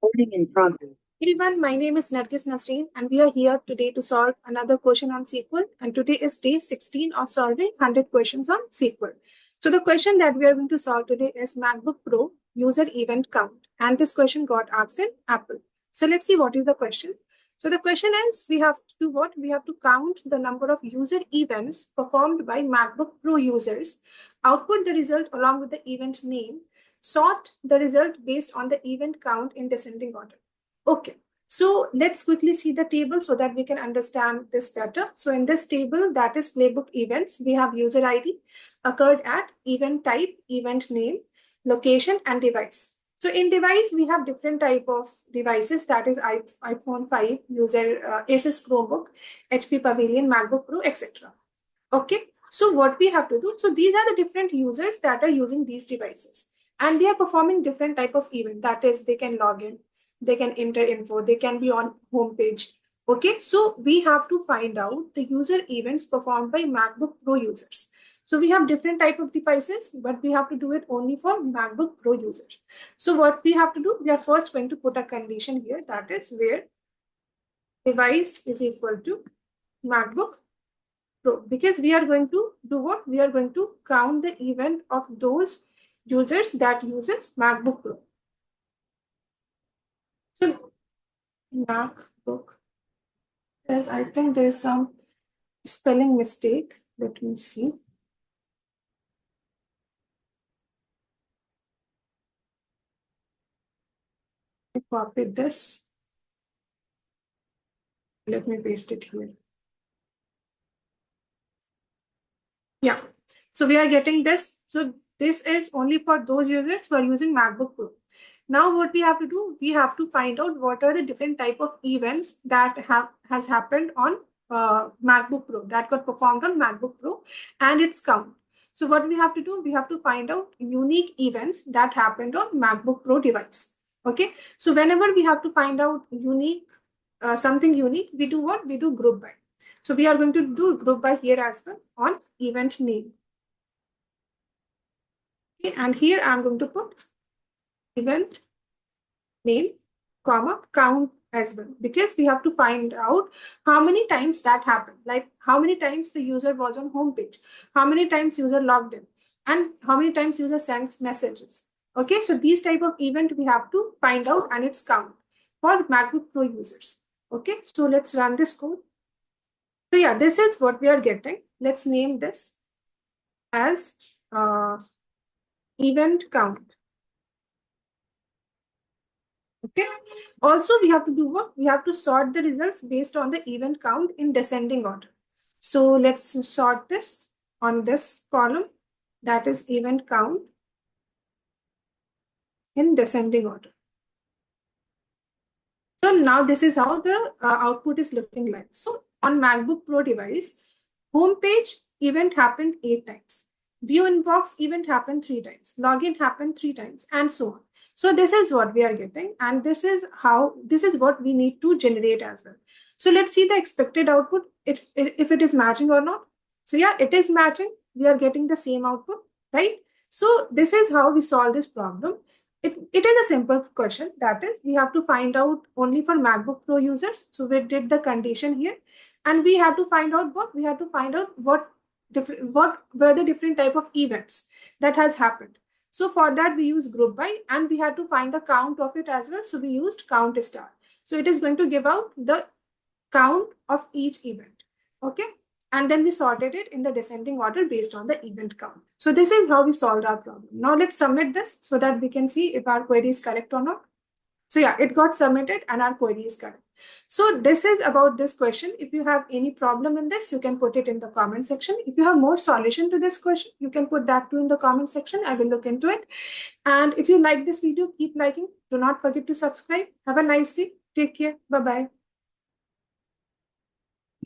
Recording in progress. Everyone, my name is Nargis Nasreen, and we are here today to solve another question on SQL. And today is day 16 of solving 100 questions on SQL. So the question that we are going to solve today is MacBook Pro user event count. And this question got asked in Apple. So let's see what is the question. So the question is, we have to do what? We have to count the number of user events performed by MacBook Pro users, output the result along with the event name, sort the result based on the event count in descending order. Okay, so let's quickly see the table so that we can understand this better. So in this table, that is playbook events, we have user ID, occurred at, event type, event name, location, and device. So in device, we have different type of devices, that is iPhone 5, user Asus Chromebook, HP Pavilion, MacBook Pro, etc. Okay, so what we have to do, so these are the different users that are using these devices, and they are performing different type of event, that is they can log in, they can enter info, they can be on home page. Okay, so we have to find out the user events performed by MacBook Pro users. So we have different type of devices, but we have to do it only for MacBook Pro users. So what we have to do, we are first going to put a condition here, that is where device is equal to MacBook Pro, because we are going to do what? We are going to count the event of those users that uses MacBook Pro. So MacBook, as I think there is some spelling mistake. Let me see. I copied this. Let me paste it here. Yeah. So we are getting this. So this is only for those users who are using MacBook Pro. Now what we have to do, we have to find out what are the different type of events that has happened on MacBook Pro, that got performed on MacBook Pro, and its count. So what we have to do, we have to find out unique events that happened on MacBook Pro device. Okay, so whenever we have to find out unique, something unique, we do what? We do group by. So we are going to do group by here as well on event name. Okay, and here I'm going to put event name, comma, count as well, because we have to find out how many times that happened, like how many times the user was on home page, how many times user logged in, and how many times user sends messages. Okay, so these type of event we have to find out, and its count for MacBook Pro users. Okay, so let's run this code. So yeah, this is what we are getting. Let's name this as event count. Okay. Also, we have to do what? We have to sort the results based on the event count in descending order. So let's sort this on this column, that is event count in descending order. So now this is how the output is looking like. So on MacBook Pro device, home page event happened 8 times. View inbox event happened 3 times. Login happened 3 times, and so on. So this is what we are getting, and this is what we need to generate as well. So let's see the expected output, if it is matching or not. So yeah, it is matching. We are getting the same output, right? So this is how we solve this problem. It is a simple question, that is we have to find out only for MacBook Pro users. So we did the condition here, and we have to find out what? We have to find out what were the different type of events that has happened. So for that we use group by, and we had to find the count of it as well. So we used count star. So it is going to give out the count of each event. Okay. And then we sorted it in the descending order based on the event count. So this is how we solved our problem. Now let's submit this so that we can see if our query is correct or not. So yeah, it got submitted and our query is correct. So this is about this question. If you have any problem in this, you can put it in the comment section. If you have more solution to this question, you can put that too in the comment section. I will look into it. And if you like this video, keep liking. Do not forget to subscribe. Have a nice day. Take care. Bye-bye.